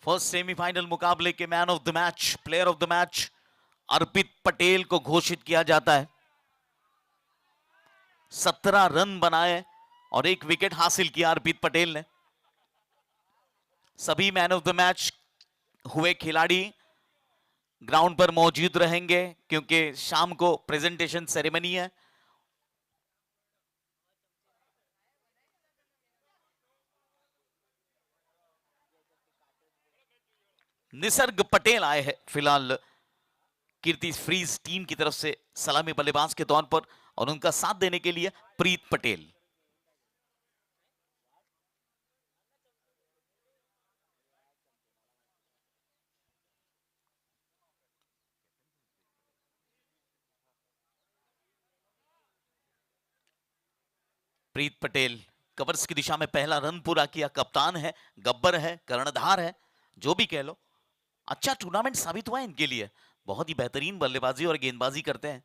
First semifinal मुकाबले के man of the match, player of the match Arpit Patel को घोषित किया जाता है। 17 रन बनाए और 1 विकेट हासिल किया अर्पित पटेल ने। सभी मैन ऑफ द मैच हुए खिलाड़ी ग्राउंड पर मौजूद रहेंगे क्योंकि शाम को प्रेजेंटेशन सेरेमनी है। निसर्ग पटेल आए हैं फिलहाल कीर्ति फ्रीज टीम की तरफ से सलामी बल्लेबाज के तौर पर, और उनका साथ देने के लिए प्रीत पटेल। प्रीत पटेल कवर्स की दिशा में पहला रन पूरा किया। कप्तान है, गब्बर है, कर्णधार है, जो भी कह लो। अच्छा टूर्नामेंट साबित हुआ इनके लिए। बहुत ही बेहतरीन बल्लेबाजी और गेंदबाजी करते हैं।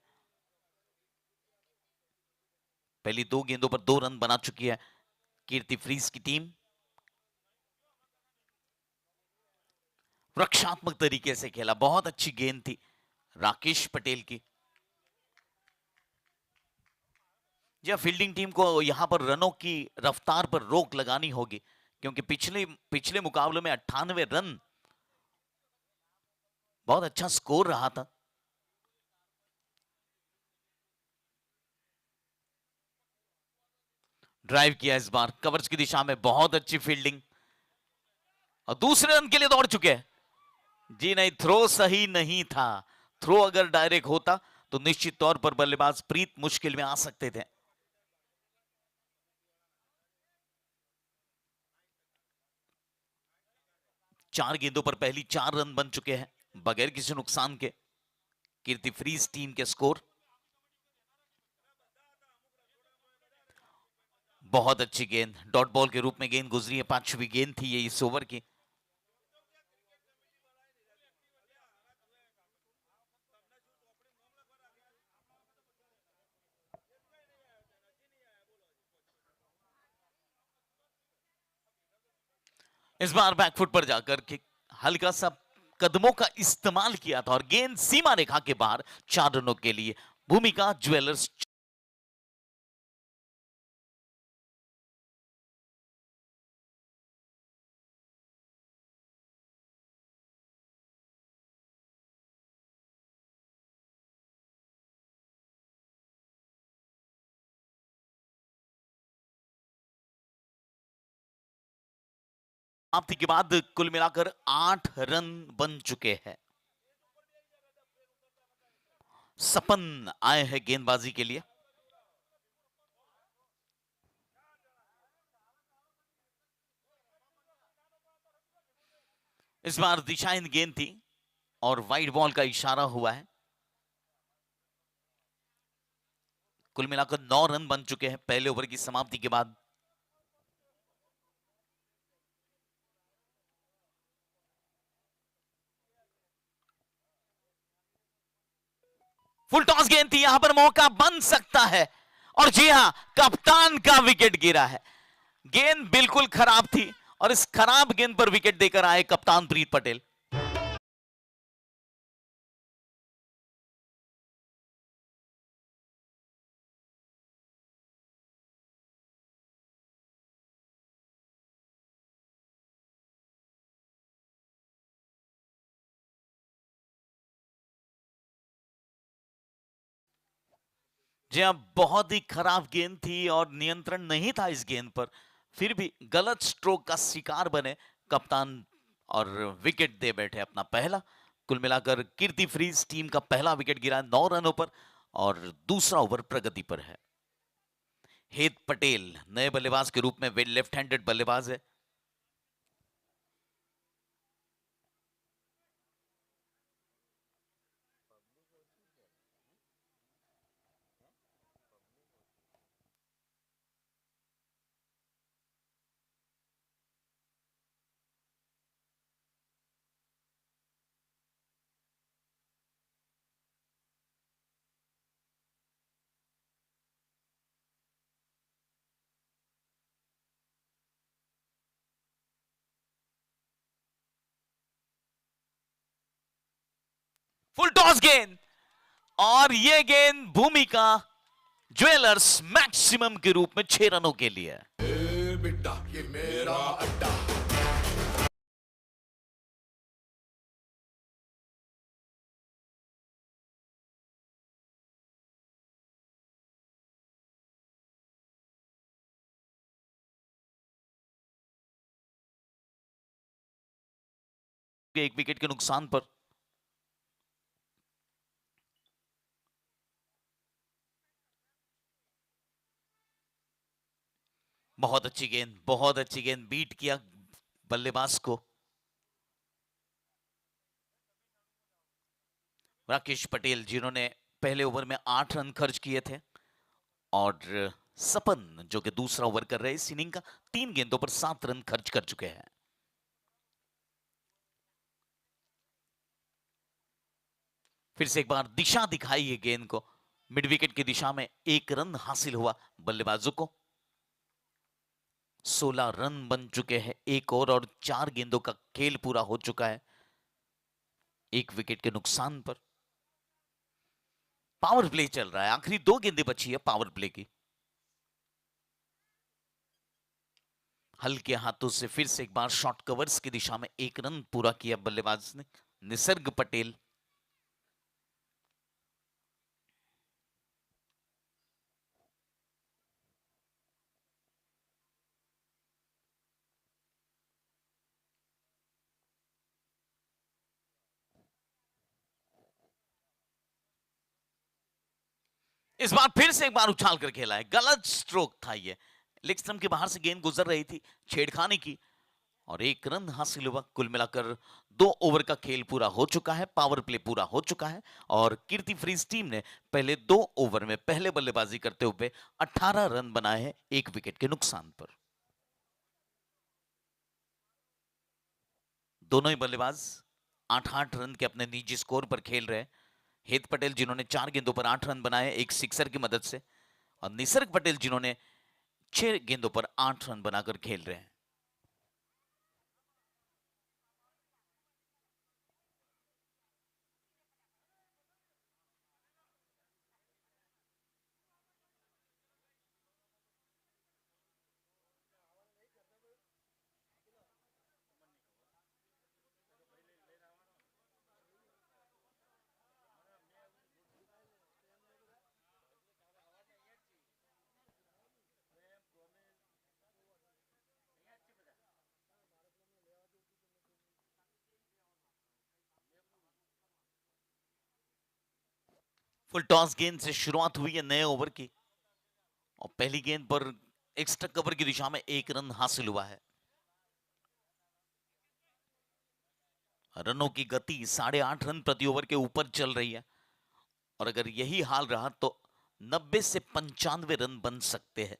पहली 2 गेंदों पर 2 रन बना चुकी है कीर्ति फ्रीज की टीम। रक्षात्मक तरीके से खेला, बहुत अच्छी गेंद थी राकेश पटेल की। जी, फील्डिंग टीम को यहां पर रनों की रफ्तार पर रोक लगानी होगी क्योंकि पिछले मुकाबले में 98 रन, बहुत अच्छा स्कोर रहा था। ड्राइव किया इस बार कवर्स की दिशा में, बहुत अच्छी फील्डिंग, और दूसरे रन के लिए दौड़ चुके हैं। जी नहीं, थ्रो सही नहीं था। थ्रो अगर डायरेक्ट होता तो निश्चित तौर पर बल्लेबाज प्रीत मुश्किल में आ सकते थे। चार गेंदों पर पहली 4 रन बन चुके हैं बगैर किसी नुकसान के कीर्ति फ्रीज टीम के स्कोर। बहुत अच्छी गेंद, डॉट बॉल के रूप में गेंद गुजरी है। 5वीं गेंद थी ये इस ओवर की। इस बार बैकफुट पर जाकर के हल्का सा कदमों का इस्तेमाल किया था और गेंद सीमा रेखा के बाहर 4 रनों के लिए। भूमिका ज्वेलर्स समाप्ति के बाद कुल मिलाकर 8 रन बन चुके हैं। सपन आए हैं गेंदबाजी के लिए। इस बार दिशाहीन गेंद थी और वाइड बॉल का इशारा हुआ है। कुल मिलाकर 9 रन बन चुके हैं पहले ओवर की समाप्ति के बाद। फुल टॉस गेंद थी, यहां पर मौका बन सकता है, और जी हां, कप्तान का विकेट गिरा है। गेंद बिल्कुल खराब थी और इस खराब गेंद पर विकेट देकर आए कप्तान प्रीत पटेल। जी हां, बहुत ही खराब गेंद थी और नियंत्रण नहीं था इस गेंद पर, फिर भी गलत स्ट्रोक का शिकार बने कप्तान और विकेट दे बैठे अपना पहला। कुल मिलाकर कीर्ति फ्रीज टीम का पहला विकेट गिरा 9 रनों पर और दूसरा ओवर प्रगति पर है। हेत पटेल नए बल्लेबाज के रूप में वे लेफ्ट हैंडेड बल्लेबाज है। फुल टॉस गेंद और ये गेंद भूमिका ज्वेलर्स मैक्सिमम के रूप में 6 रनों के लिए। बेटा ये मेरा अड्डा। एक विकेट के नुकसान पर बहुत अच्छी गेंद, बहुत अच्छी गेंद, बीट किया बल्लेबाज को। राकेश पटेल जिन्होंने पहले ओवर में 8 रन खर्च किए थे और सपन जो कि दूसरा ओवर कर रहे हैं इस इनिंग का 3 गेंदों पर 7 रन खर्च कर चुके हैं। फिर से एक बार दिशा दिखाई है गेंद को, मिड विकेट की दिशा में 1 रन हासिल हुआ बल्लेबाजों को। 16 रन बन चुके हैं एक ओवर और 4 गेंदों का खेल पूरा हो चुका है 1 विकेट के नुकसान पर। पावर प्ले चल रहा है, आखिरी 2 गेंदें बची है पावर प्ले की। हल्के हाथों से फिर से एक बार शॉर्ट कवर्स की दिशा में 1 रन पूरा किया बल्लेबाज ने निसर्ग पटेल। इस बार फिर से एक बार उछाल कर खेला है, गलत स्ट्रोक था ये। लेग स्टंप के बाहर से गेंद गुजर रही थी, छेड़खानी की और 1 रन हासिल हुआ। कुल मिलाकर 2 ओवर का खेल पूरा हो चुका है, पावर प्ले पूरा हो चुका है और कीर्ति फ्रीज टीम ने पहले 2 ओवर में पहले बल्लेबाजी करते हुए 18 रन बनाए हैं 1 विकेट के नुकसान पर। दोनों ही बल्लेबाज 8-8 रन के अपने निजी स्कोर पर खेल रहे हैं। हेत पटेल जिन्होंने 4 गेंदों पर 8 रन बनाए एक सिक्सर की मदद से और निसर्ग पटेल जिन्होंने 6 गेंदों पर 8 रन बनाकर खेल रहे हैं। फुल टॉस गेंद से शुरुआत हुई है नए ओवर की और पहली गेंद पर एक्स्ट्रा कवर की दिशा में 1 रन हासिल हुआ है। रनों की गति 8.5 रन प्रति ओवर के ऊपर चल रही है और अगर यही हाल रहा तो 90 से 95 रन बन सकते हैं।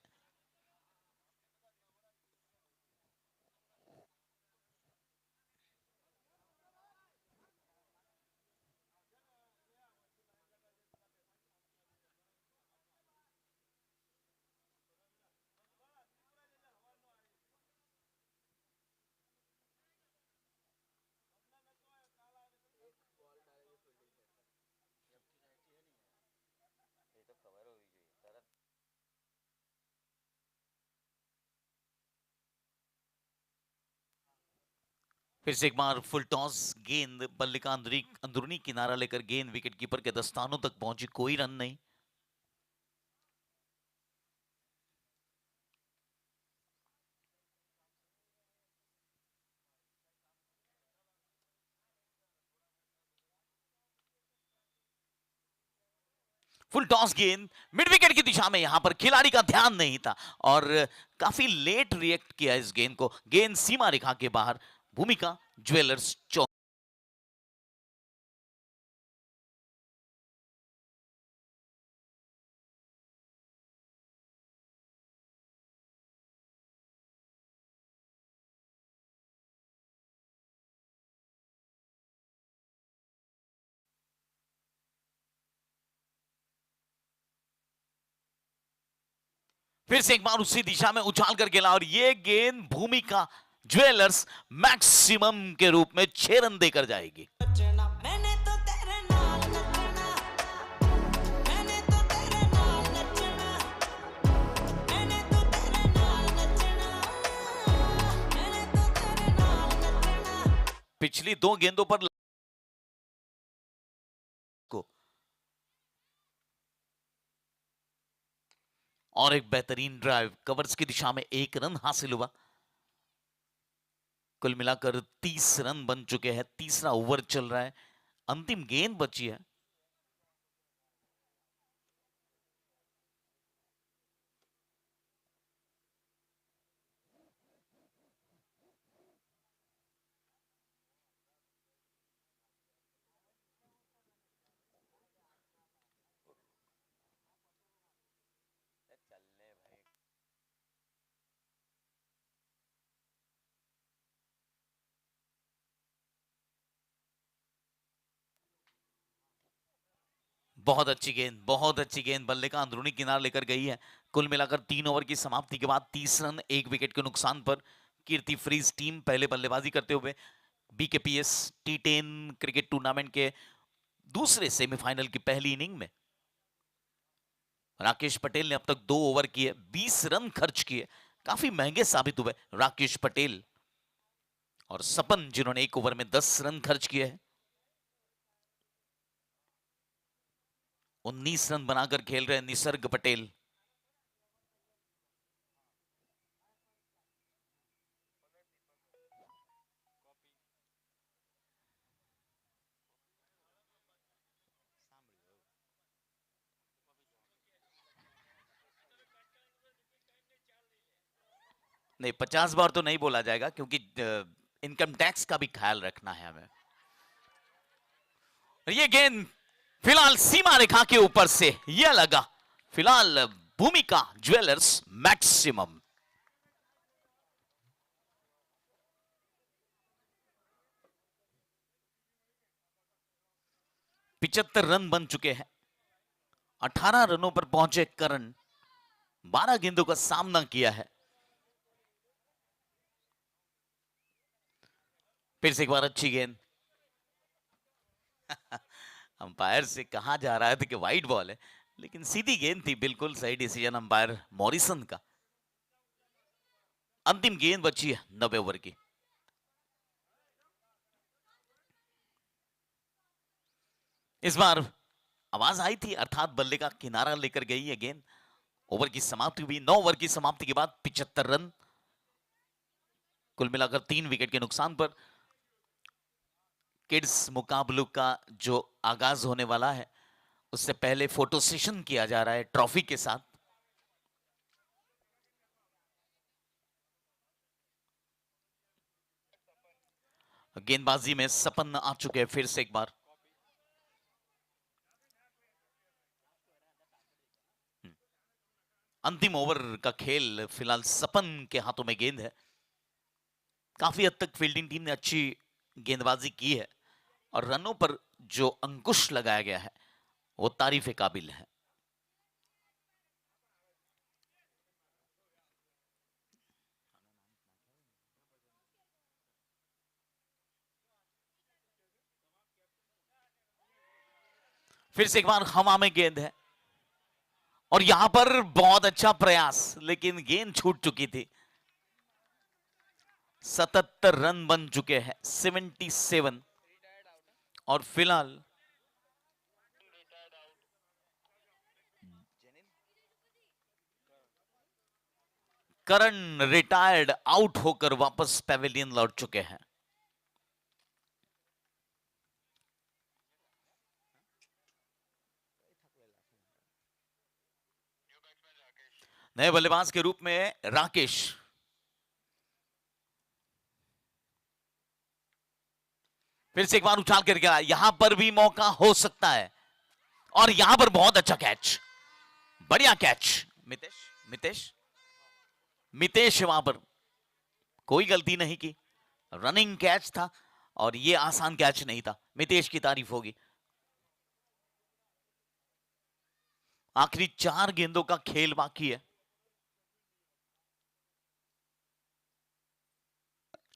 फिर से एक बार फुल टॉस गेंद, बल्ले का अंदरूनी किनारा लेकर गेंद विकेट कीपर के दस्तानों तक पहुंची, कोई रन नहीं। फुल टॉस गेंद मिड विकेट की दिशा में, यहां पर खिलाड़ी का ध्यान नहीं था और काफी लेट रिएक्ट किया इस गेंद को। गेंद सीमा रेखा के बाहर, भूमिका ज्वेलर्स चौक। फिर से एक बार उसी दिशा में उछाल कर खेला और ये गेंद भूमिका ज्वेलर्स मैक्सिमम के रूप में 6 रन देकर जाएगी। पिछली 2 गेंदों पर को और एक बेहतरीन ड्राइव, कवर्स की दिशा में 1 रन हासिल हुआ। कुल मिलाकर 30 रन बन चुके हैं। तीसरा ओवर चल रहा है, अंतिम गेंद बची है। बहुत अच्छी गेंद, बहुत अच्छी गेंद बल्ले का अंदरूनी किनार लेकर गई है। कुल मिलाकर 3 ओवर की समाप्ति के बाद 30 रन 1 विकेट के नुकसान पर कीर्ति फ्रीज टीम पहले बल्लेबाजी करते हुए बीकेपीएस टी10 क्रिकेट टूर्नामेंट के दूसरे सेमीफाइनल की पहली इनिंग में राकेश पटेल ने अब तक 2 ओवर किए, 20 रन खर्च किए। काफी महंगे साबित हुए राकेश पटेल और सपन, जिन्होंने 1 ओवर में 10 रन खर्च किए हैं। 19 रन बनाकर खेल रहे निसर्ग पटेल। नहीं, 50 बार तो नहीं बोला जाएगा, क्योंकि इनकम टैक्स का भी ख्याल रखना है हमें। ये गेंद फिलहाल सीमा रेखा के ऊपर से यह लगा। फिलहाल भूमिका ज्वेलर्स मैक्सिमम। पिचहत्तर रन बन चुके हैं। 18 रनों पर पहुंचे करण, 12 गेंदों का सामना किया है। फिर से एक बार अच्छी गेंद। अंपायर से कहा जा रहा था कि वाइड बॉल है, लेकिन सीधी गेंद थी। बिल्कुल सही डिसीजन अंपायर मॉरिसन का। अंतिम गेंद बची है 90 ओवर की। इस बार आवाज आई थी, अर्थात बल्ले का किनारा लेकर गई है गेंद। ओवर की समाप्ति हुई। 9 ओवर की समाप्ति के बाद 75 रन, कुल मिलाकर 3 विकेट के नुकसान पर किड्स मुकाबलों का जो आगाज होने वाला है, उससे पहले फोटो सेशन किया जा रहा है ट्रॉफी के साथ। गेंदबाजी में सपन आ चुके हैं फिर से एक बार। अंतिम ओवर का खेल फिलहाल सपन के हाथों में गेंद है। काफी हद तक फील्डिंग टीम ने अच्छी गेंदबाजी की है और रनों पर जो अंकुश लगाया गया है वो तारीफ काबिल है। फिर से एक बार हवा में गेंद है और यहां पर बहुत अच्छा प्रयास, लेकिन गेंद छूट चुकी थी। 77 रन बन चुके हैं, 77। और फिलहाल करण रिटायर्ड आउट होकर वापस पैवेलियन लौट चुके हैं। नए बल्लेबाज के रूप में राकेश। फिर से एक बार उछाल करके आया, यहां पर भी मौका हो सकता है। और यहां पर बहुत अच्छा कैच, बढ़िया कैच। मितेश मितेश मितेश वहां पर कोई गलती नहीं की, रनिंग कैच था और ये आसान कैच नहीं था। मितेश की तारीफ होगी। आखिरी 4 गेंदों का खेल बाकी है।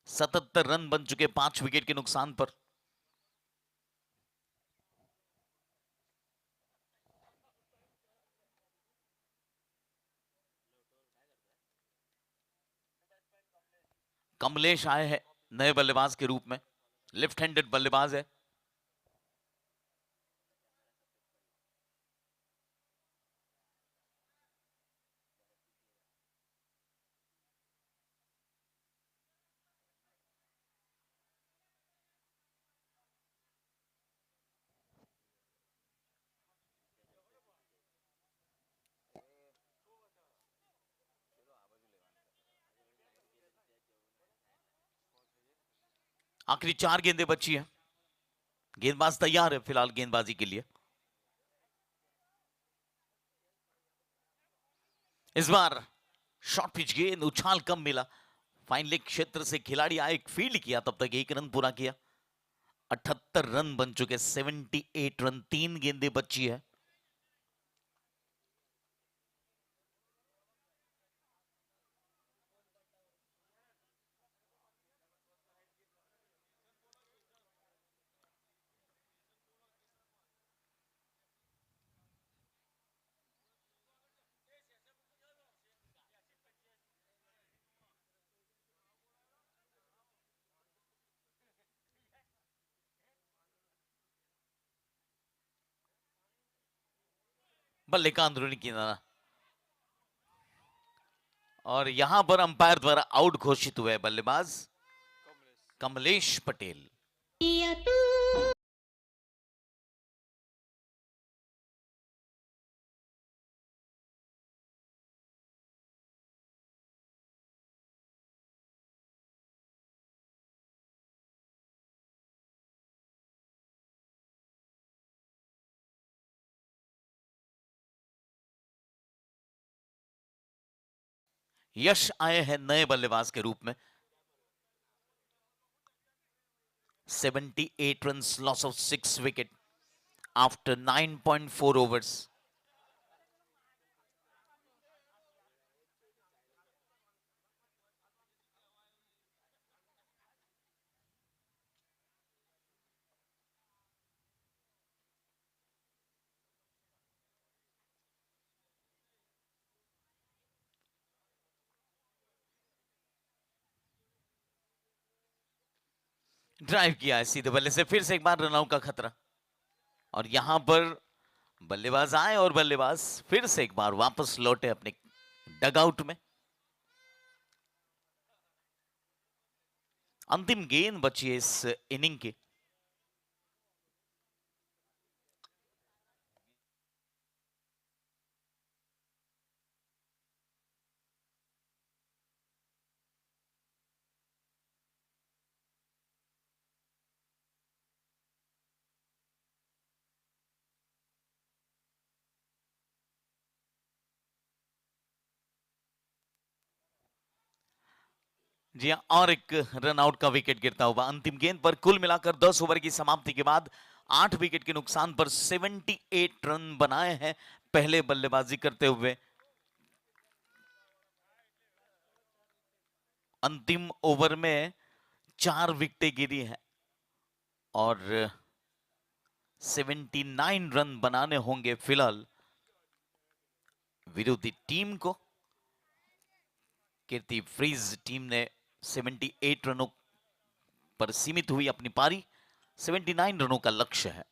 77 रन बन चुके 5 विकेट के नुकसान पर। कमलेश आए हैं नए बल्लेबाज के रूप में। लेफ्ट हैंडेड बल्लेबाज है। आखिरी 4 गेंदें बची है। गेंदबाज तैयार है फिलहाल गेंदबाजी के लिए। इस बार शॉर्ट पिच गेंद, उछाल कम मिला। फाइन लेग क्षेत्र से खिलाड़ी आए, फील्ड किया, तब तक 1 रन पूरा किया। 78 रन बन चुके, 78 रन, 3 गेंदें बची है। बल्ले का अंदरूनी किनारा, और यहां पर अंपायर द्वारा आउट घोषित हुए बल्लेबाज कमलेश पटेल। यश आए हैं नए बल्लेबाज के रूप में। 78 runs, loss of 6 wicket after 9.4 overs. Drive किया है सीधे बल्ले से, फिर से एक बार रनआउट का खतरा। और यहां पर बल्लेबाज आए और बल्लेबाज फिर से एक बार वापस लौटे अपने डगआउट में। अंतिम गेंद बची है इस इनिंग की। जी हाँ, और एक रन आउट का विकेट गिरता हुआ अंतिम गेंद पर। कुल मिलाकर 10 ओवर की समाप्ति के बाद 8 विकेट के नुकसान पर 78 रन बनाए हैं पहले बल्लेबाजी करते हुए। अंतिम ओवर में 4 विकेटें गिरी हैं और 79 रन बनाने होंगे फिलहाल विरोधी टीम को। कीर्ति फ्रीज टीम ने 78 रनों पर सीमित हुई अपनी पारी। 79 रनों का लक्ष्य है।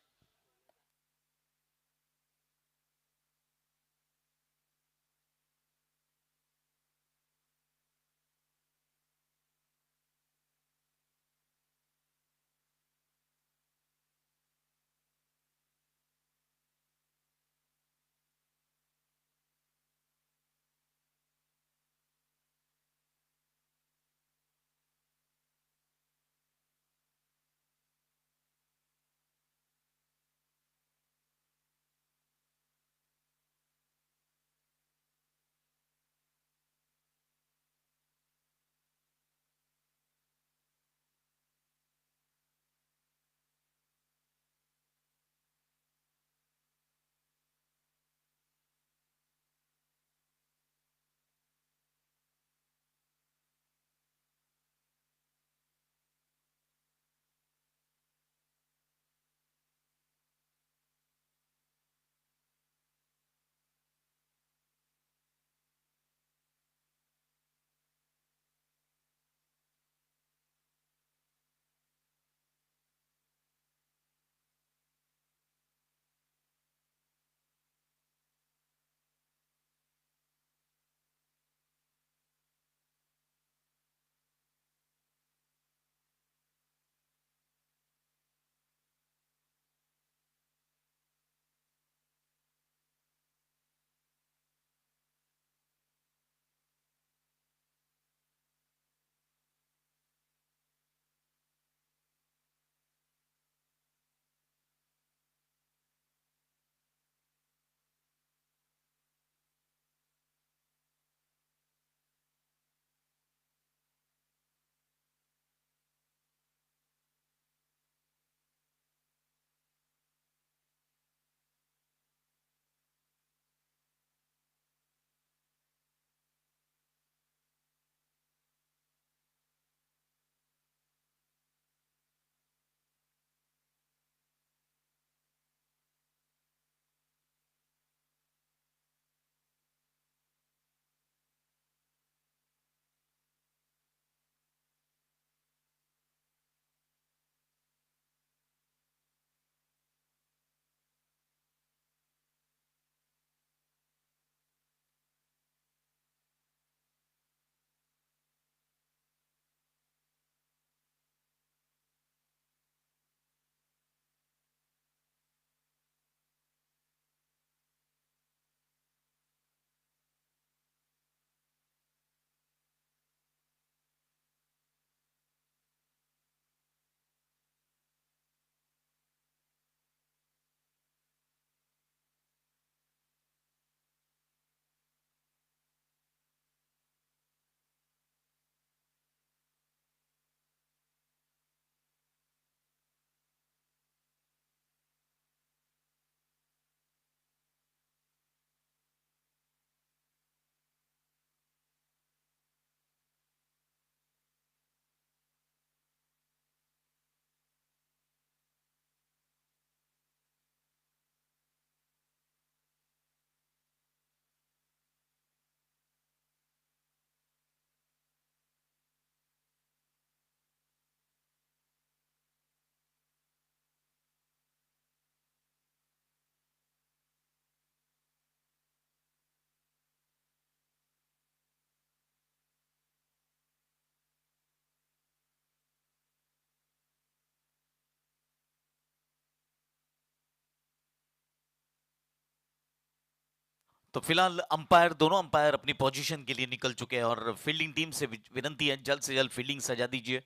तो फिलहाल अंपायर, दोनों अंपायर अपनी पोजीशन के लिए निकल चुके हैं और फील्डिंग टीम से विनंती है जल्द से जल्द फील्डिंग सजा दीजिए।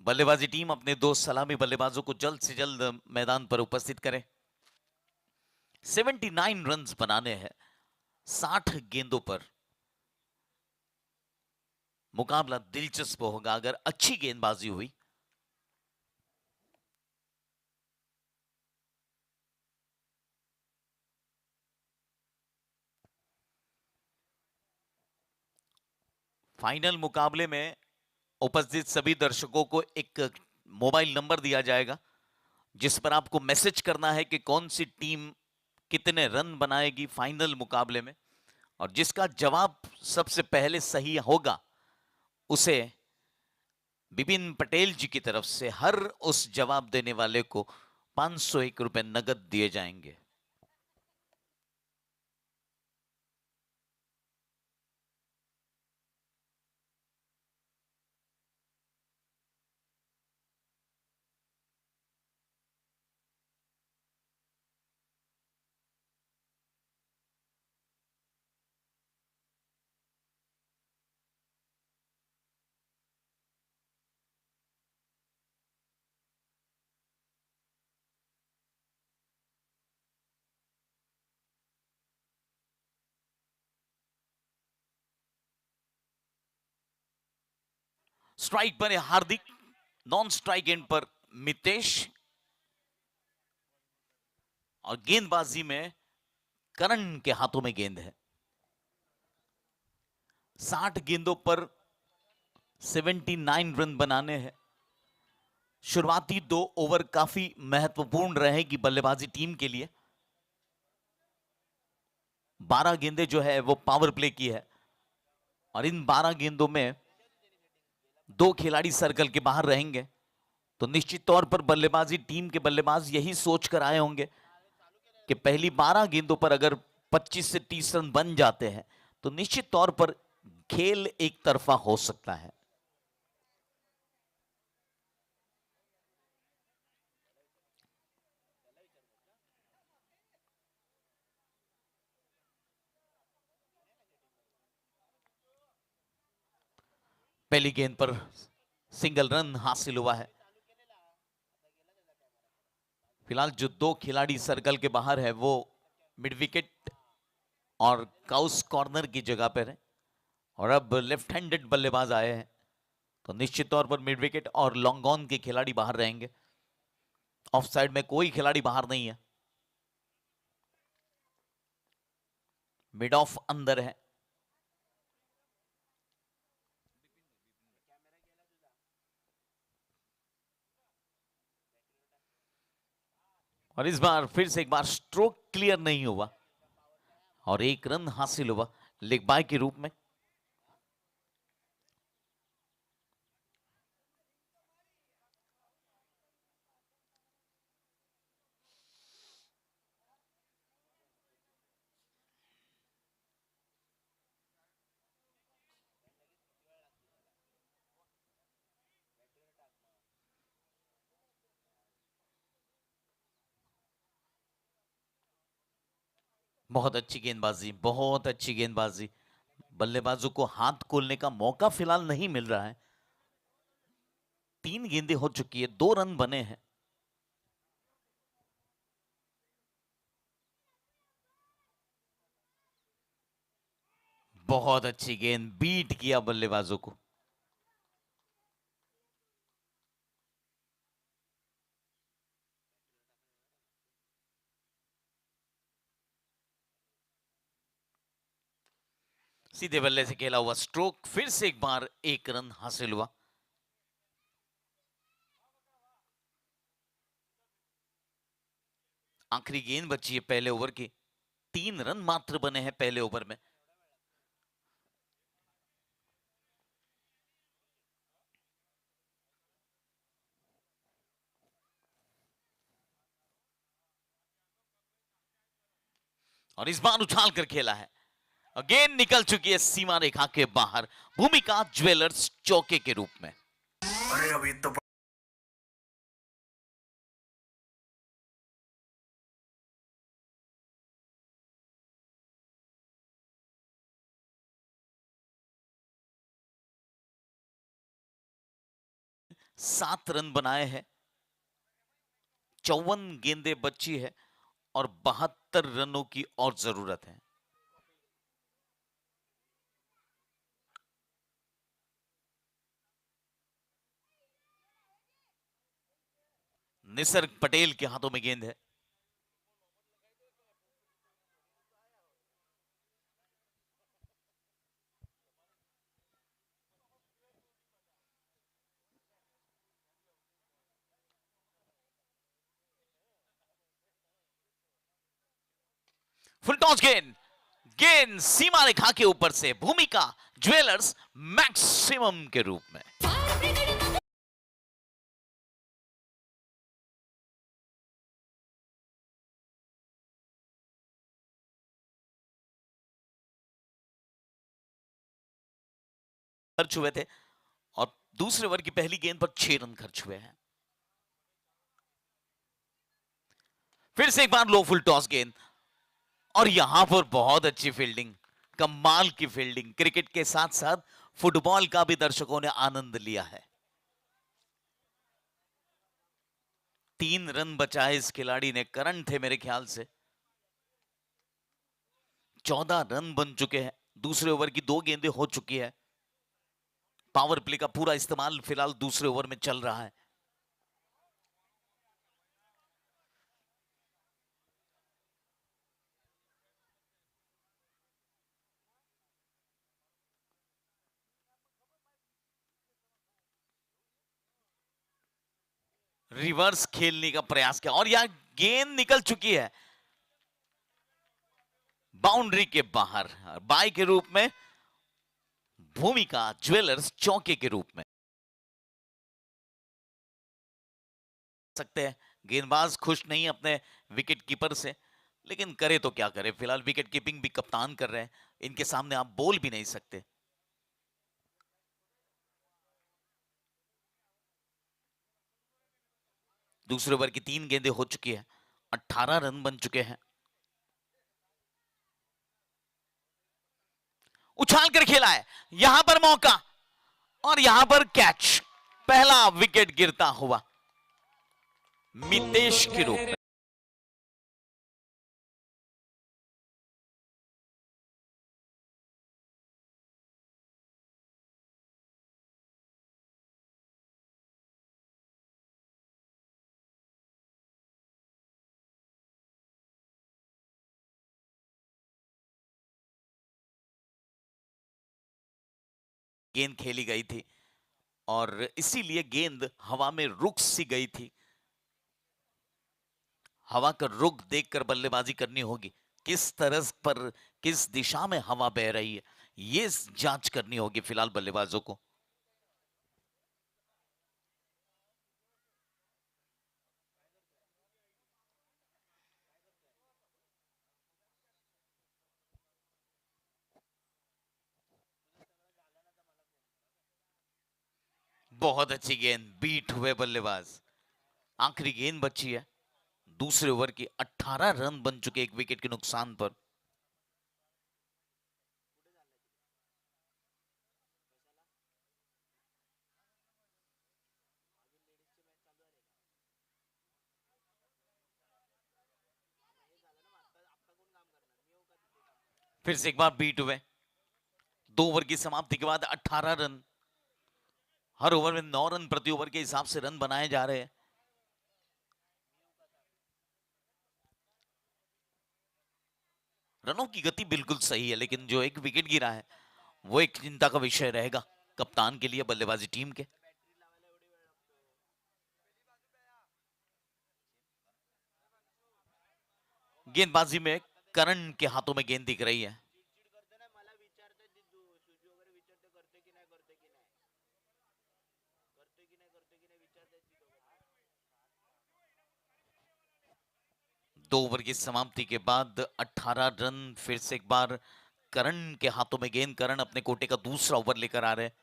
बल्लेबाजी टीम अपने दो सलामी बल्लेबाजों को जल्द से जल्द मैदान पर उपस्थित करें। 79 रन्स बनाने हैं 60 गेंदों पर। मुकाबला दिलचस्प होगा अगर अच्छी गेंदबाजी हुई। फाइनल मुकाबले में उपस्थित सभी दर्शकों को एक मोबाइल नंबर दिया जाएगा जिस पर आपको मैसेज करना है कि कौन सी टीम कितने रन बनाएगी फाइनल मुकाबले में, और जिसका जवाब सबसे पहले सही होगा उसे बिपिन पटेल जी की तरफ से हर उस जवाब देने वाले को 501 रुपए नगद दिए जाएंगे। स्ट्राइक पर है हार्दिक, नॉन स्ट्राइक एंड पर मितेश, और गेंदबाजी में करण के हाथों में गेंद है। 60 गेंदों पर 79 रन बनाने हैं। शुरुआती 2 ओवर काफी महत्वपूर्ण रहेगी बल्लेबाजी टीम के लिए। 12 गेंदें जो है वो पावर प्ले की है और इन 12 गेंदों में 2 खिलाड़ी सर्कल के बाहर रहेंगे, तो निश्चित तौर पर बल्लेबाजी टीम के बल्लेबाज यही सोच कर आए होंगे कि पहली 12 गेंदों पर अगर 25 से 30 रन बन जाते हैं तो निश्चित तौर पर खेल एक तरफा हो सकता है। पहली गेंद पर सिंगल रन हासिल हुआ है। फिलहाल जो 2 खिलाड़ी सर्कल के बाहर है वो मिड विकेट और काउस कॉर्नर की जगह पर है, और अब लेफ्ट हैंडेड बल्लेबाज आए हैं तो निश्चित तौर पर मिड विकेट और लॉन्ग ऑन के खिलाड़ी बाहर रहेंगे। ऑफ साइड में कोई खिलाड़ी बाहर नहीं है। मिड ऑफ अंदर है। और इस बार फिर से एक बार स्ट्रोक क्लियर नहीं हुआ और 1 रन हासिल हुआ लेग बाय के रूप में। बहुत अच्छी गेंदबाजी, बहुत अच्छी गेंदबाजी। बल्लेबाजों को हाथ खोलने का मौका फिलहाल नहीं मिल रहा है। 3 गेंदें हो चुकी है, 2 रन बने हैं। बहुत अच्छी गेंद, बीट किया बल्लेबाजों को। सीधे बल्ले से खेला हुआ स्ट्रोक, फिर से एक बार 1 रन हासिल हुआ। आखिरी गेंद बची है पहले ओवर की। 3 रन मात्र बने हैं पहले ओवर में। और इस बार उछाल कर खेला है, गेंद निकल चुकी है सीमा रेखा के बाहर। भूमिका ज्वेलर्स चौके के रूप में। अरे अभी तो 7 रन बनाए हैं, 54 गेंदें बची है और 72 रनों की और जरूरत है। निसर्ग पटेल के हाथों में गेंद है। फुल टॉस गेंद, गेंद सीमा रेखा के ऊपर से भूमिका ज्वेलर्स मैक्सिमम के रूप में। खर्च हुए थे और दूसरे ओवर की पहली गेंद पर 6 रन खर्च हुए हैं। फिर से एक बार लो फुल टॉस गेंद और यहां पर बहुत अच्छी फील्डिंग, कमाल की फील्डिंग। क्रिकेट के साथ साथ फुटबॉल का भी दर्शकों ने आनंद लिया है। 3 रन बचाए इस खिलाड़ी ने, करण थे मेरे ख्याल से। 14 रन बन चुके हैं, दूसरे ओवर की 2 गेंदें हो चुकी है। पावर प्ले का पूरा इस्तेमाल फिलहाल दूसरे ओवर में चल रहा है। रिवर्स खेलने का प्रयास किया और यहां गेंद निकल चुकी है बाउंड्री के बाहर। बाय के रूप में भूमिका ज्वेलर्स चौके के रूप में सकते हैं। गेंदबाज खुश नहीं अपने विकेट कीपर से, लेकिन करे तो क्या करे, फिलहाल विकेट कीपिंग भी कप्तान कर रहे हैं, इनके सामने आप बोल भी नहीं सकते। दूसरे ओवर की 3 गेंदें हो चुकी है, 18 रन बन चुके हैं। उछाल कर खेला है, यहां पर मौका और यहां पर कैच। पहला विकेट गिरता हुआ मितेश के रूप में। गेंद खेली गई थी और इसीलिए गेंद हवा में रुक सी गई थी। हवा का रुख देखकर बल्लेबाजी करनी होगी, किस तरह पर, किस दिशा में हवा बह रही है, ये जांच करनी होगी फिलहाल बल्लेबाजों को। बहुत अच्छी गेंद, बीट हुए बल्लेबाज। आखिरी गेंद बची है दूसरे ओवर की, 18 रन बन चुके एक विकेट के नुकसान पर। फिर से एक बार बीट हुए, 2 ओवर की समाप्ति के बाद 18 रन। हर ओवर में 9 रन प्रति ओवर के हिसाब से रन बनाए जा रहे हैं। रनों की गति बिल्कुल सही है, लेकिन जो एक विकेट गिरा है वो एक चिंता का विषय रहेगा कप्तान के लिए, बल्लेबाजी टीम के। गेंदबाजी में करण के हाथों में गेंद दिख रही है। दो ओवर की समाप्ति के बाद 18 रन। फिर से एक बार करण के हाथों में गेंद, करण अपने कोटे का दूसरा ओवर लेकर आ रहे हैं।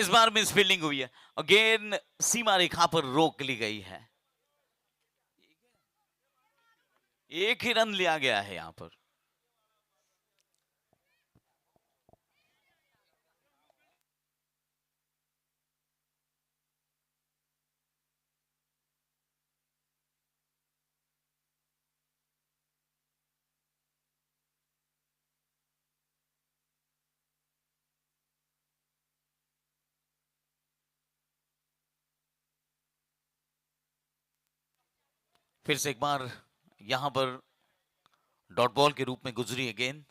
इस बार मिस फील्डिंग हुई है और गेंद सीमा रेखा पर रोक ली गई है। एक ही रन लिया गया है यहां पर। फिर से एक बार यहां पर डॉट बॉल के रूप में गुजरी है गेंद।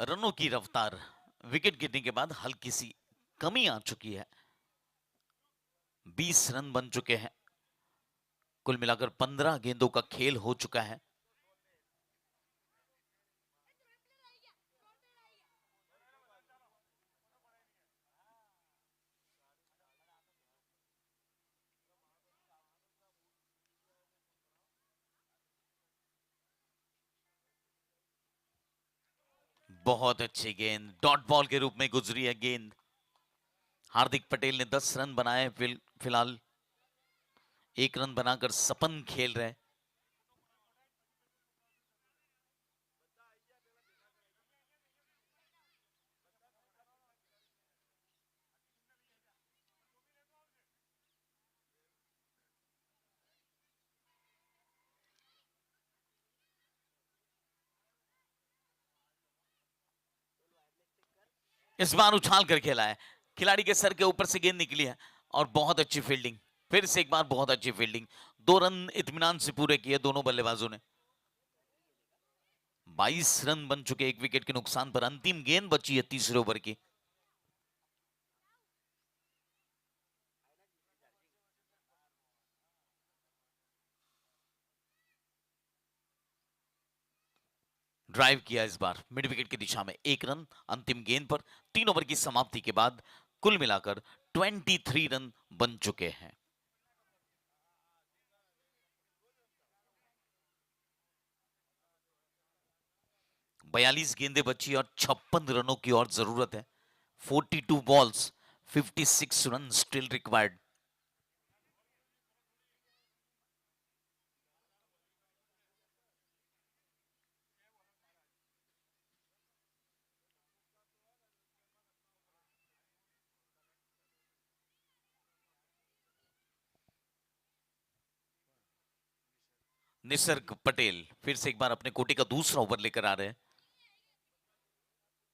रनों की रफ्तार विकेट गिरने के बाद हल्की सी कमी आ चुकी है। 20 रन बन चुके हैं। कुल मिलाकर 15 गेंदों का खेल हो चुका है। बहुत अच्छी गेंद डॉट बॉल के रूप में गुजरी है गेंद। हार्दिक पटेल ने 10 रन बनाए। फिलहाल 1 रन बनाकर सपन खेल रहे। इस बार उछाल कर खेला है। खिलाड़ी के सर के ऊपर से गेंद निकली है और बहुत अच्छी फील्डिंग। फिर से एक बार बहुत अच्छी फील्डिंग। 2 रन इत्मीनान से पूरे किए दोनों बल्लेबाजों ने। 22 रन बन चुके एक विकेट के नुकसान पर। अंतिम गेंद बची है तीसरे ओवर की। ड्राइव किया इस बार मिड विकेट की दिशा में। 1 रन अंतिम गेंद पर। 3 ओवर की समाप्ति के बाद कुल मिलाकर 23 रन बन चुके हैं। बयालीस गेंदें बची और 56 रनों की और जरूरत है। 42 balls 56 run still required. Nisarga Patel फिर से एक बार अपने कोटे का दूसरा ओवर लेकर आ रहे हैं।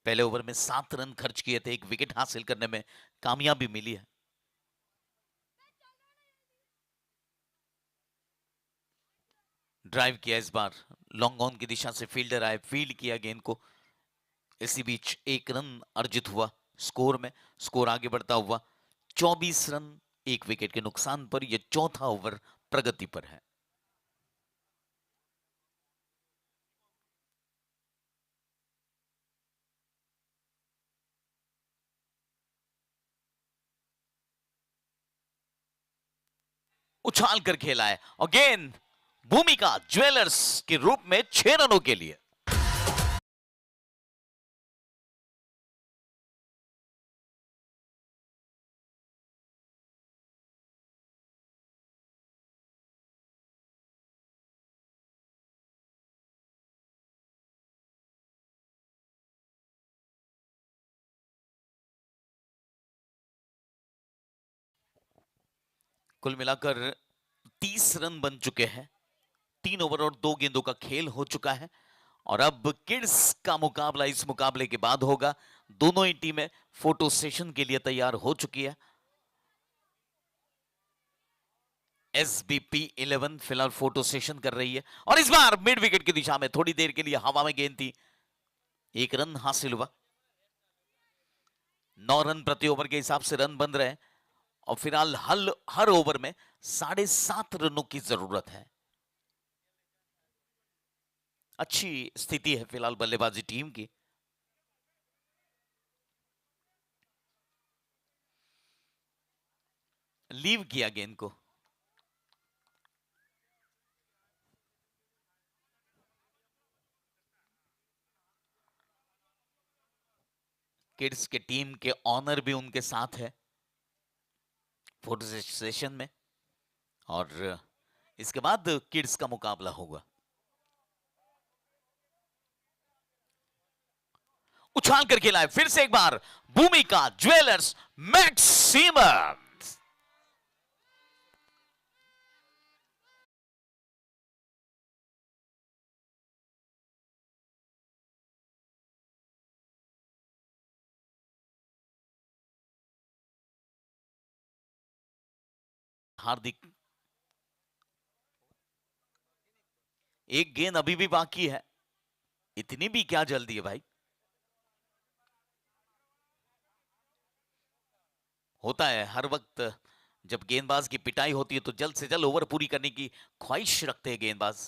पहले ओवर में 7 रन खर्च किए थे। एक विकेट हासिल करने में कामयाबी मिली है। ड्राइव किया इस बार लॉन्ग ऑन की दिशा से। फील्डर आए, फील्ड किया गेंद को। इसी बीच 1 रन अर्जित हुआ स्कोर में। स्कोर आगे बढ़ता हुआ 24 रन एक विकेट के नुकसान पर। यह चौथा ओवर प्रगति पर है। उछाल कर खेला है और गेंद भूमिका ज्वेलर्स के रूप में 6 रनों के लिए। कुल मिलाकर 30 रन बन चुके हैं। 3 ओवर और 2 गेंदों का खेल हो चुका है और अब किड्स का मुकाबला इस मुकाबले के बाद होगा। दोनों ही टीमें फोटो सेशन के लिए तैयार हो चुकी है। SBP 11 फिलहाल फोटो सेशन कर रही है और इस बार मिड विकेट की दिशा में थोड़ी देर के लिए हवा में गेंद थी। 1 रन हासिल हुआ। 9 रन प्रति ओवर के हिसाब से रन बन रहे हैं और फिलहाल हर ओवर में 7.5 रनों की जरूरत है। अच्छी स्थिति है फिलहाल बल्लेबाजी टीम की। लीव किया गेंद को। किड्स के टीम के ऑनर भी उनके साथ है फोटो सेशन में, और इसके बाद किड्स का मुकाबला होगा। उछाल कर खेला है फिर से एक बार भूमिका ज्वेलर्स मैक्सिमम। हार्दिक, एक गेंद अभी भी बाकी है, इतनी भी क्या जल्दी है भाई। होता है हर वक्त, जब गेंदबाज की पिटाई होती है तो जल्द से जल्द ओवर पूरी करने की ख्वाहिश रखते हैं गेंदबाज।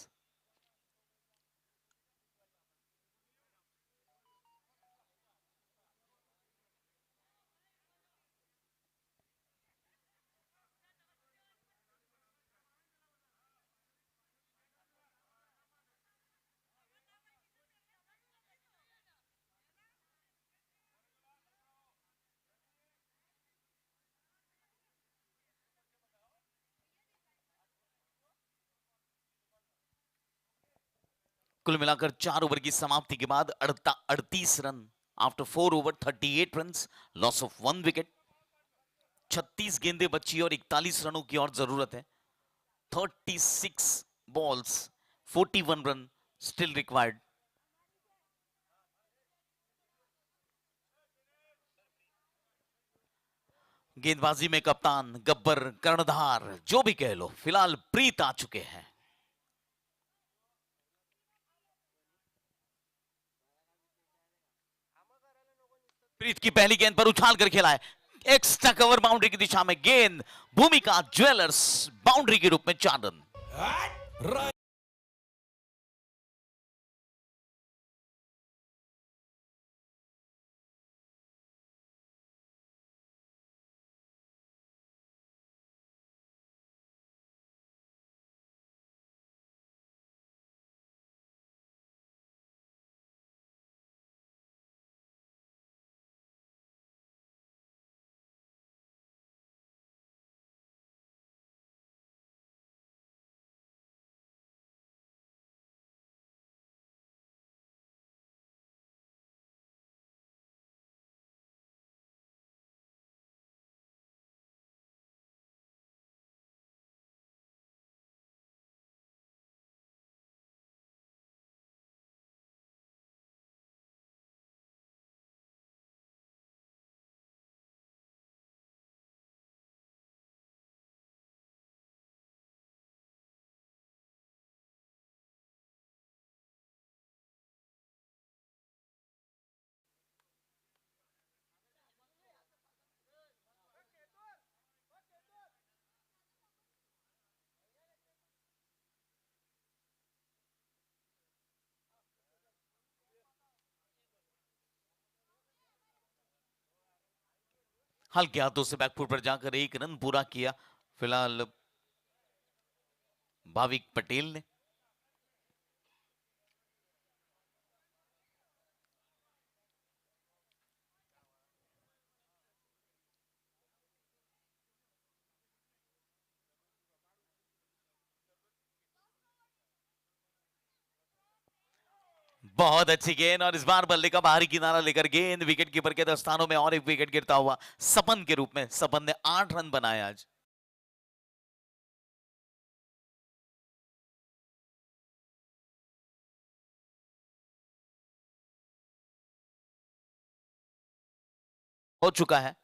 कुल मिलाकर 4 ओवर की समाप्ति के बाद 38 run after 4 over 38 run, loss of 1 wicket. 36 गेंदें बची और 41 रनों की और जरूरत है। 36 बॉल्स 41 रन स्टिल रिक्वायर्ड। गेंदबाजी में कप्तान, गब्बर, कर्णधार, जो भी कह लो, फिलहाल प्रीत आ चुके हैं। प्रीत की पहली गेंद पर उछाल कर खेला है, एक्स्ट्रा कवर बाउंड्री की दिशा में गेंद, भूमिका ज्वेलर्स बाउंड्री के रूप में 4 रन। हल्के हाथों से बैकफुट पर जाकर 1 रन पूरा किया फिलहाल भाविक पटेल ने। बहुत अच्छी गेंद, और इस बार बल्ले का बाहरी किनारा लेकर गेंद विकेट कीपर के दस्तानों में, और एक विकेट गिरता हुआ सपन के रूप में। सपन ने 8 रन बनाए आज। हो चुका है।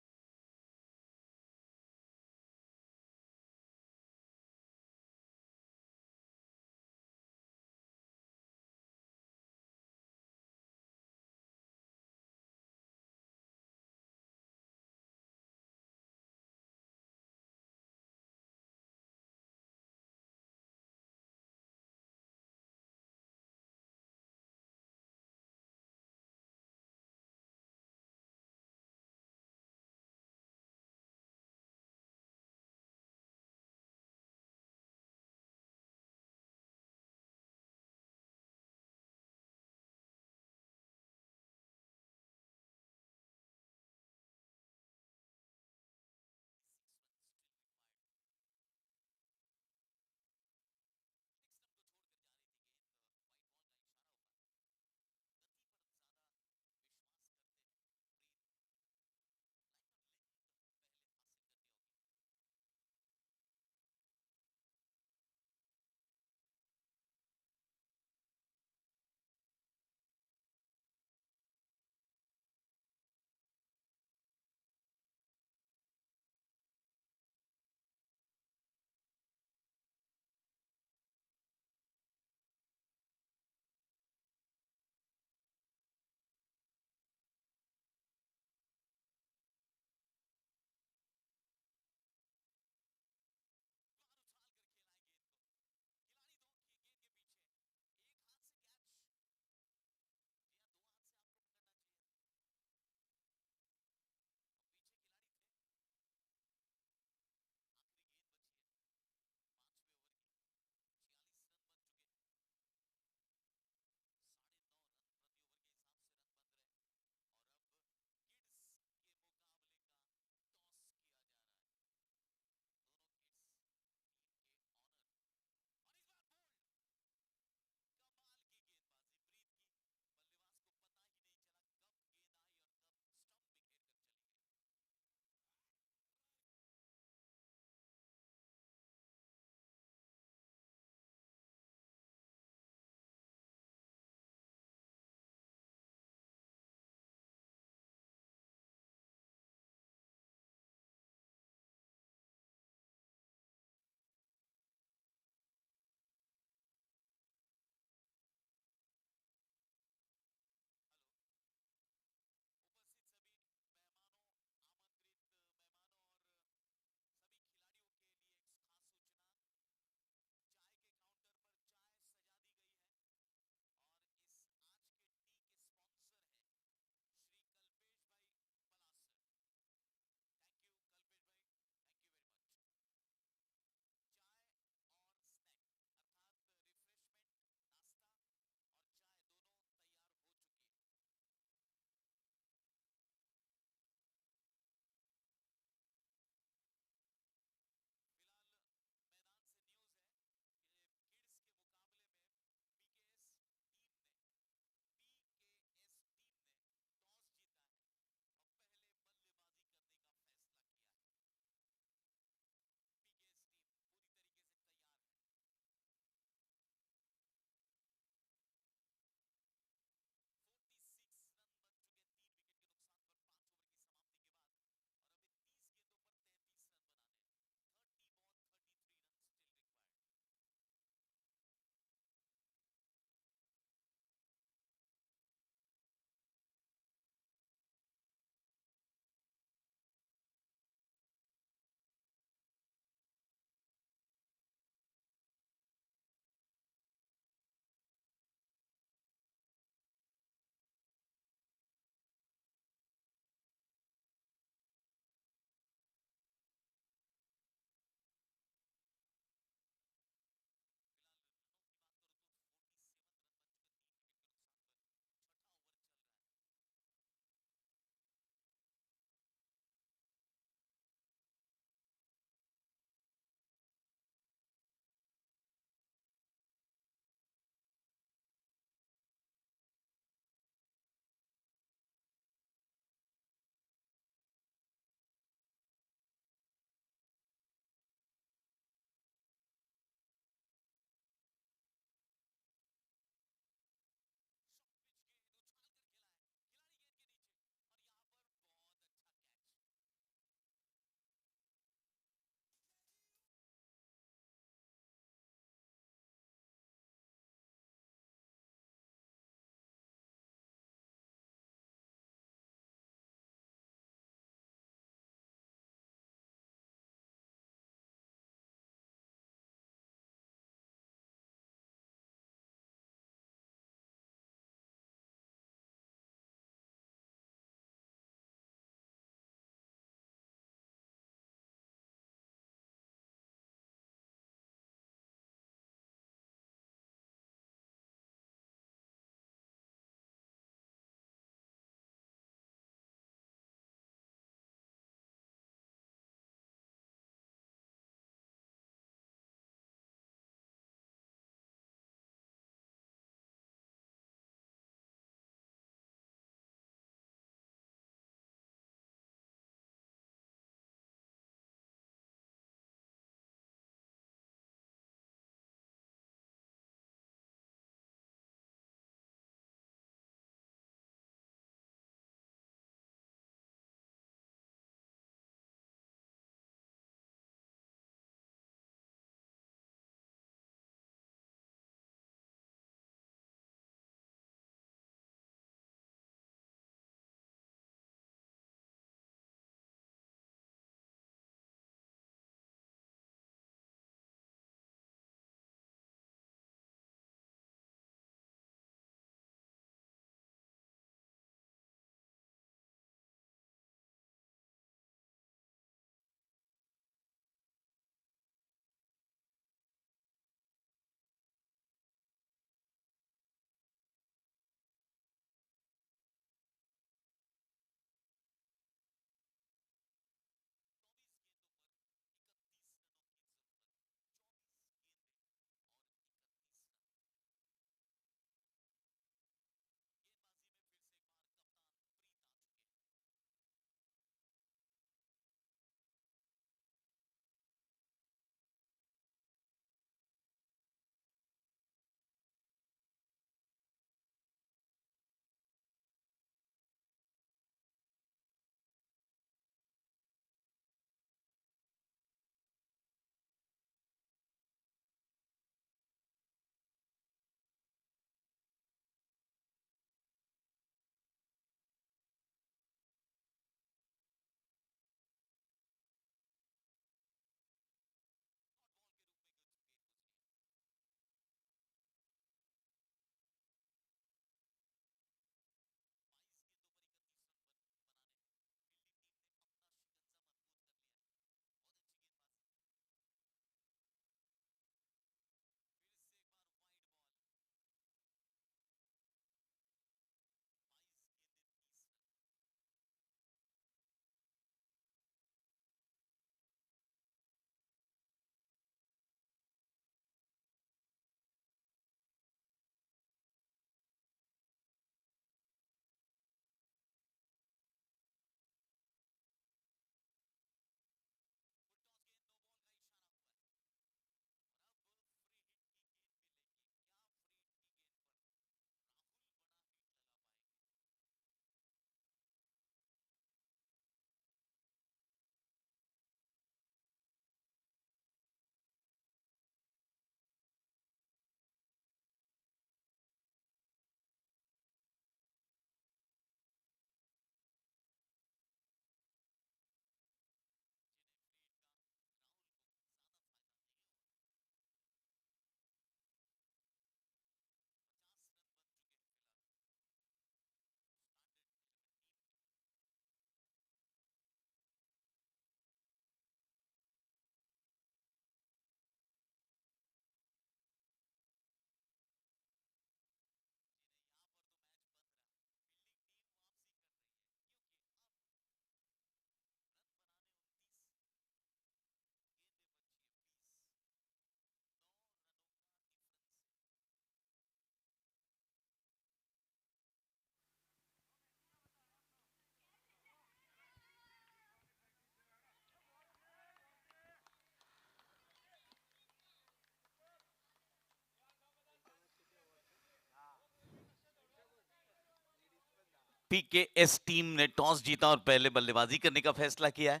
पीकेएस टीम ने टॉस जीता और पहले बल्लेबाजी करने का फैसला किया है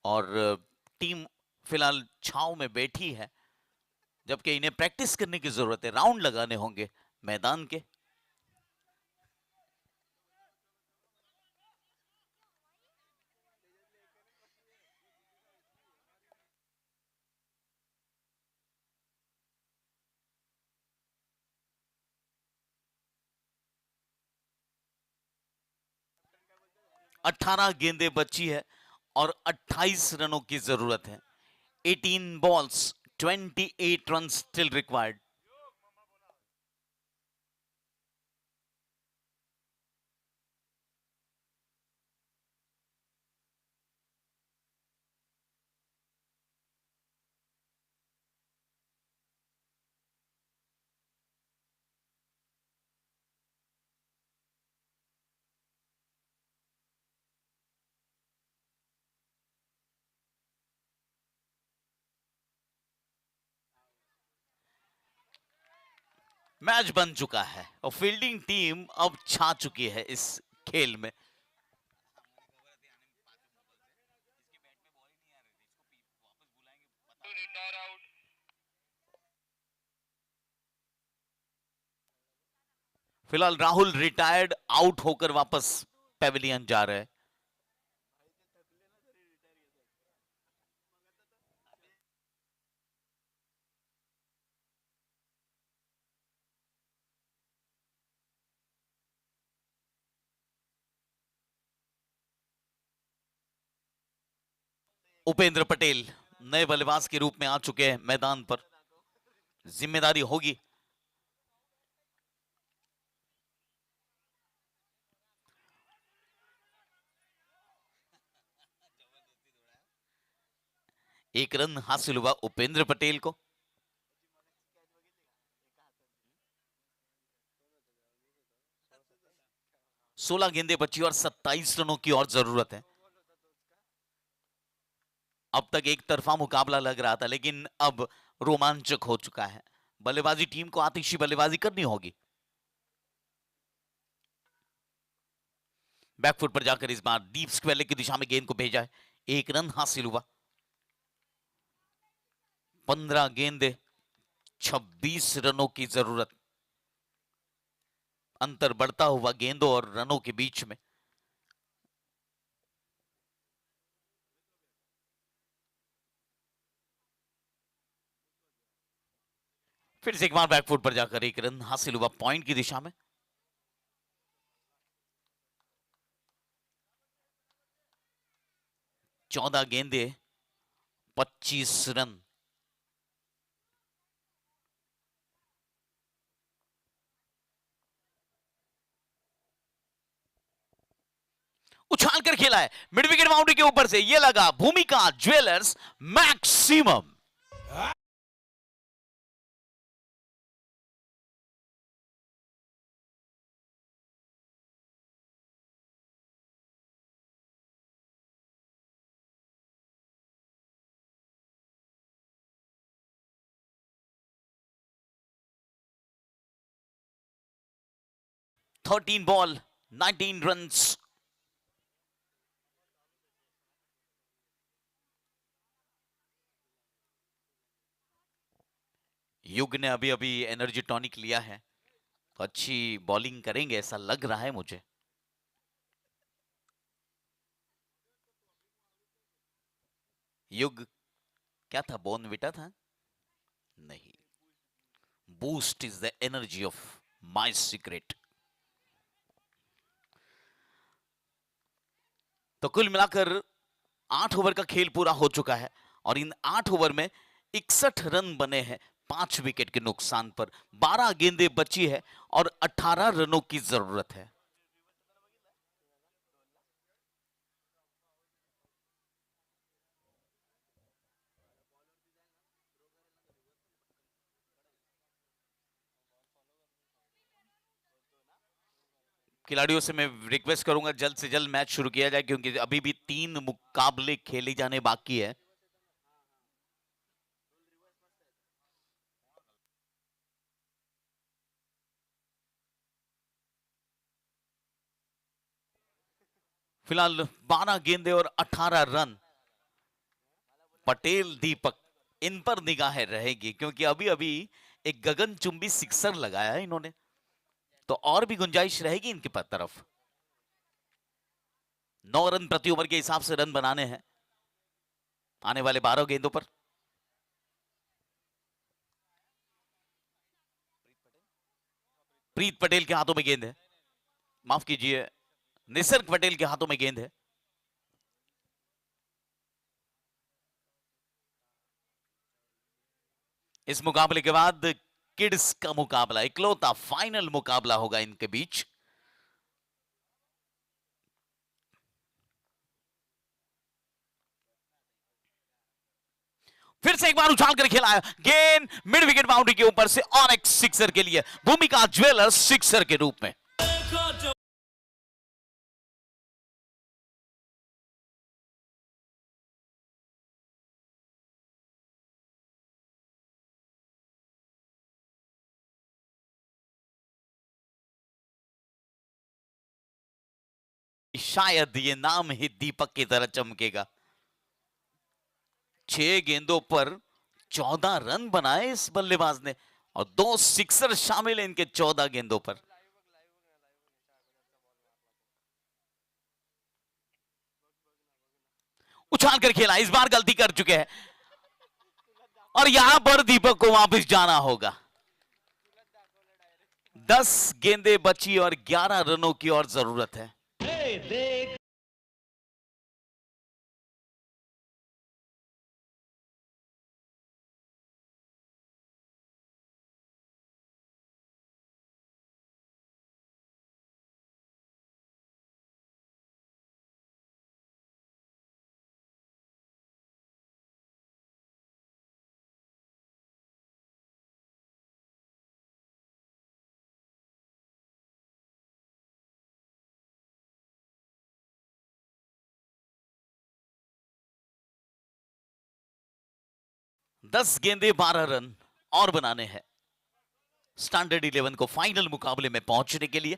और टीम फिलहाल छाव में बैठी है, जबकि इन्हें प्रैक्टिस करने की जरूरत है, राउंड लगाने होंगे मैदान के। अठारह गेंदें बची है और 28 रनों की जरूरत है। 18 balls, 28 run still required. Match बन चुका है और फील्डिंग टीम अब छा चुकी है इस खेल में। फिलहाल राहुल रिटायर्ड आउट होकर वापस पेविलियन जा रहे हैं। उपेंद्र पटेल नए बल्लेबाज के रूप में आ चुके हैं मैदान पर, जिम्मेदारी होगी। एक रन हासिल हुआ उपेंद्र पटेल को। सोलह गेंदें बची और 27 रनों की और जरूरत है। अब तक एक तरफा मुकाबला लग रहा था, लेकिन अब रोमांचक हो चुका है। बल्लेबाजी टीम को आतिशी बल्लेबाजी करनी होगी। बैकफुट पर जाकर इस बार डीप स्क्वेयर की दिशा में गेंद को भेजा है। एक रन हासिल हुआ। 15 गेंदे, 26 रनों की जरूरत। अंतर बढ़ता हुआ गेंदों और रनों के बीच में। फिर से एक बार बैकफुट पर जाकर एक रन हासिल हुआ पॉइंट की दिशा में। चौदह गेंदे, 25 रन। उछाल कर खेला है मिड विकेट बाउंड्री के ऊपर से, ये लगा भूमिका jewellers maximum. Thirteen ball, 19 runs. युग ने अभी अभी एनर्जी टॉनिक लिया है, तो अच्छी बॉलिंग करेंगे ऐसा लग रहा है मुझे। युग क्या था, बोर्नविटा था? नहीं, boost is the energy of my secret. तो कुल मिलाकर 8 ओवर का खेल पूरा हो चुका है और इन 8 ओवर में 61 रन बने हैं 5 विकेट के नुकसान पर। 12 गेंदें बची है और 18 रनों की जरूरत है। खिलाड़ियों से मैं रिक्वेस्ट करूंगा जल्द से जल्द मैच शुरू किया जाए, क्योंकि अभी भी 3 मुकाबले खेले जाने बाकी है। फिलहाल 12 गेंदे और 18 रन। पटेल दीपक इन पर निगाहें रहेगी क्योंकि अभी अभी एक गगनचुंबी सिक्सर लगाया है इन्होंने, तो और भी गुंजाइश रहेगी इनके तरफ। 9 रन प्रति ओवर के हिसाब से रन बनाने हैं आने वाले 12 गेंदों पर। प्रीत पटेल के हाथों में गेंद है, माफ कीजिए निसर्ग पटेल के हाथों में गेंद है। इस मुकाबले के बाद किड्स का मुकाबला, इकलौता फाइनल मुकाबला होगा इनके बीच। फिर से एक बार उछाल कर खेला है, गेंद मिड विकेट बाउंड्री के ऊपर से और एक सिक्सर के लिए, भूमिका ज्वेलर्स सिक्सर के रूप में। शायद ये नाम ही दीपक की तरह चमकेगा। 6 गेंदों पर 14 रन बनाए इस बल्लेबाज ने और 2 सिक्सर शामिल है इनके 14 गेंदों पर। उछाल कर खेला, इस बार गलती कर चुके हैं और यहां पर दीपक को वापस जाना होगा। 10 गेंदें बची और 11 रनों की और जरूरत है। दस गेंदे 12 रन और बनाने हैं स्टैंडर्ड 11 को फाइनल मुकाबले में पहुंचने के लिए।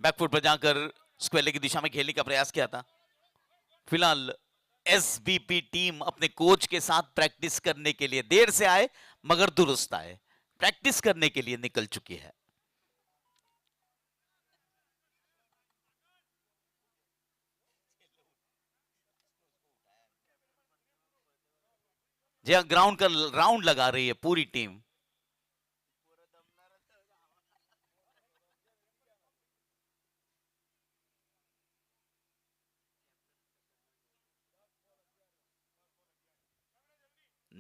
बैकफुट पर जाकर स्क्वेयर की दिशा में खेलने का प्रयास किया था। फिलहाल एसबीपी टीम अपने कोच के साथ प्रैक्टिस करने के लिए देर से आए मगर दुरुस्त आए, प्रैक्टिस करने के लिए निकल चुकी है। जी ग्राउंड का राउंड लगा रही है पूरी टीम।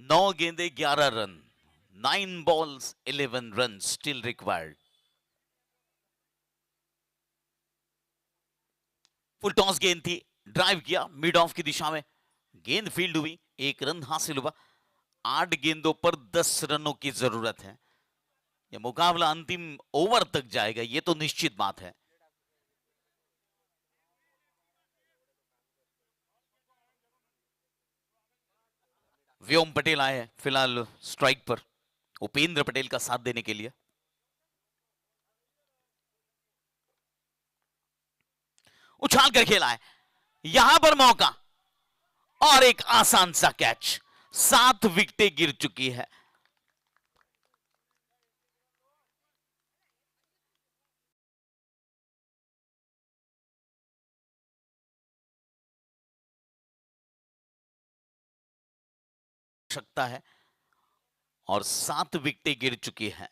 नौ गेंदे 11 run, 9 balls 11 run still required. Full toss गेंद थी, ड्राइव किया मिड ऑफ की दिशा में, गेंद फील्ड हुई, 1 रन हासिल हुआ। 8 गेंदों पर 10 रनों की जरूरत है। यह मुकाबला अंतिम ओवर तक जाएगा, यह तो निश्चित बात है। व्योम पटेल आए हैं फिलहाल स्ट्राइक पर उपेंद्र पटेल का साथ देने के लिए। उछाल कर खेला है, यहां पर मौका और एक आसान सा कैच। 7 विकेटें गिर चुकी है। सकता है और 7 विकेटें गिर चुकी है।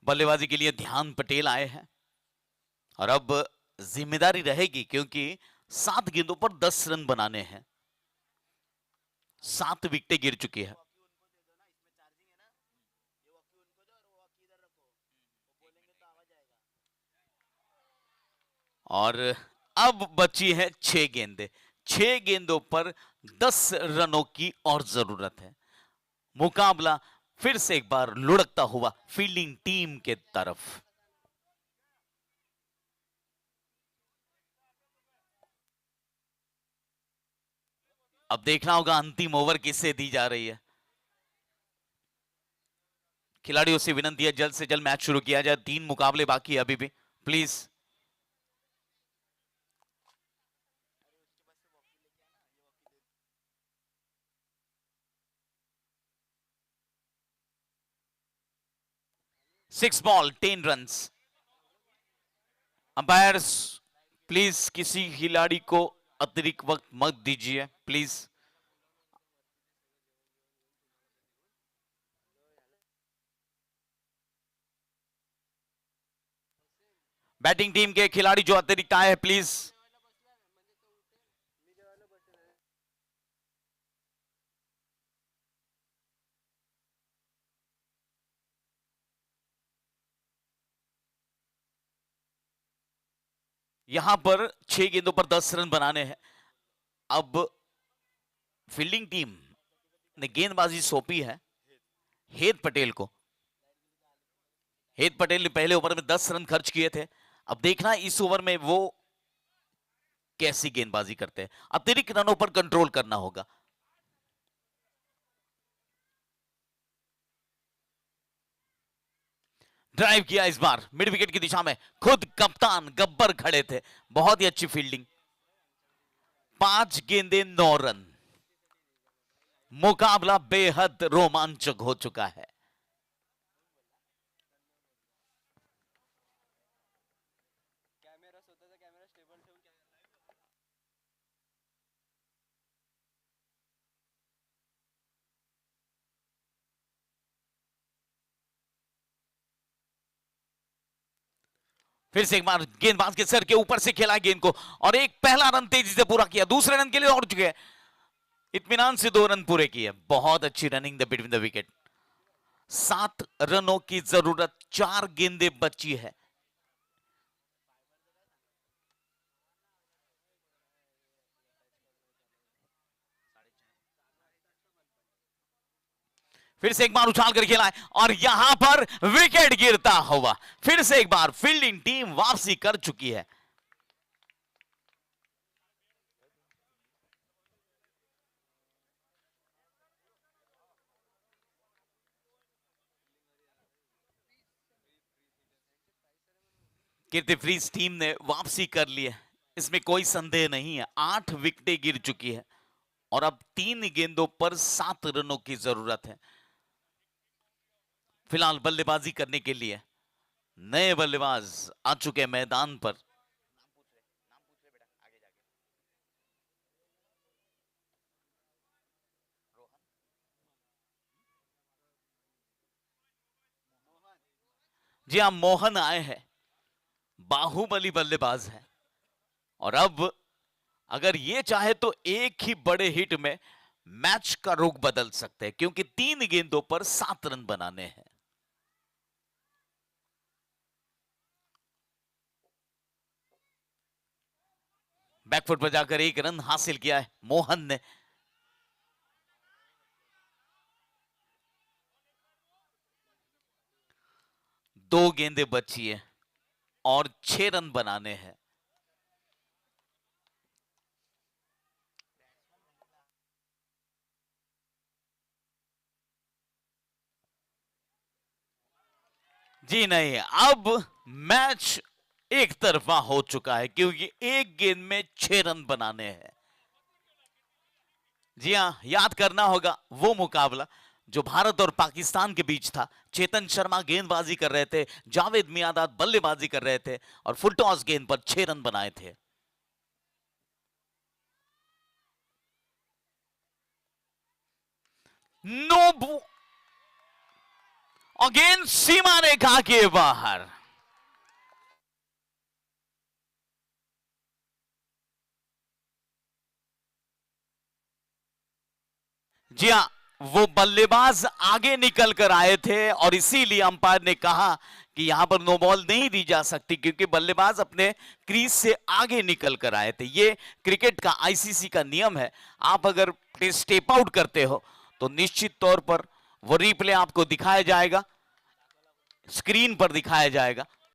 बल्लेबाजी के लिए ध्यान पटेल आए हैं और अब जिम्मेदारी रहेगी क्योंकि 7 गेंदों पर 10 रन बनाने हैं। 7 विकेटें गिर चुकी है। और अब बची है 6 गेंदें। 6 गेंदों पर 10 रनों की और जरूरत है। मुकाबला फिर से एक बार लुढ़कता हुआ फील्डिंग टीम के तरफ। अब देखना होगा अंतिम ओवर किससे दी जा रही है। खिलाड़ियों से विनती है जल्द से जल्द मैच शुरू किया जाए। 3 मुकाबले बाकी है अभी भी, please. Six ball 10 runs. Umpires please किसी खिलाड़ी को अतिरिक्त वक्त मत दीजिए, प्लीज। बैटिंग टीम के खिलाड़ी जो अतिरिक्त आए हैं, प्लीज। यहां पर 6 गेंदों पर 10 रन बनाने हैं। अब फील्डिंग टीम ने गेंदबाजी सौंपी है हेत पटेल को। हेत पटेल ने पहले ओवर में 10 रन खर्च किए थे। अब देखना इस ओवर में वो कैसी गेंदबाजी करते हैं। अतिरिक्त रनों पर कंट्रोल करना होगा। ड्राइव किया इस बार मिड विकेट की दिशा में। खुद कप्तान गब्बर खड़े थे। बहुत ही अच्छी फील्डिंग। 5 गेंदें 9 रन। मुकाबला बेहद रोमांचक हो चुका है। फिर से एक बार गेंदबाज के सर के ऊपर से खेला गेंद को और एक पहला रन तेजी से पूरा किया। दूसरे रन के लिए दौड़ चुके हैं। इत्मीनान से 2 रन पूरे किए। बहुत अच्छी running the between the wicket. 7 रनों की जरूरत। 4 गेंदें बची है। फिर से एक बार उछाल कर खेला है और यहां पर विकेट गिरता हुआ। फिर से एक बार फील्डिंग टीम वापसी कर चुकी है। कीर्ति फ्रीज टीम ने वापसी कर ली है, इसमें कोई संदेह नहीं है। 8 विकेटें गिर चुकी है और अब 3 गेंदों पर 7 रनों की जरूरत है। फिलहाल बल्लेबाजी करने के लिए नए बल्लेबाज आ चुके मैदान पर। जी हाँ, मोहन आए हैं। बाहुबली बल्लेबाज है और अब अगर ये चाहे तो एक ही बड़े हिट में मैच का रुख बदल सकते हैं क्योंकि 3 गेंदों पर 7 रन बनाने हैं। बैकफुट पर जाकर 1 रन हासिल किया है मोहन ने। दो गेंदें बची है और 6 रन बनाने हैं। जी नहीं, अब मैच एक तरफा हो चुका है क्योंकि एक गेंद में 6 रन बनाने हैं। जी हां, याद करना होगा वो मुकाबला जो भारत और पाकिस्तान के बीच था। चेतन शर्मा गेंदबाजी कर रहे थे, जावेद मियांदाद बल्लेबाजी कर रहे थे और फुल टॉस गेंद पर 6 रन बनाए थे। नो और गेंद सीमा रेखा के बाहर। जी हां, वो बल्लेबाज आगे निकल कर आए थे और इसीलिए अंपायर ने कहा कि यहां पर नो बॉल नहीं दी जा सकती, क्योंकि बल्लेबाज अपने क्रीज से आगे निकल कर आए थे। ये क्रिकेट का आईसीसी का नियम है। आप अगर स्टेप आउट करते हो तो निश्चित तौर पर वो रिप्ले आपको दिखाया जाएगा, स्क्रीन पर दिखाया जाएगा।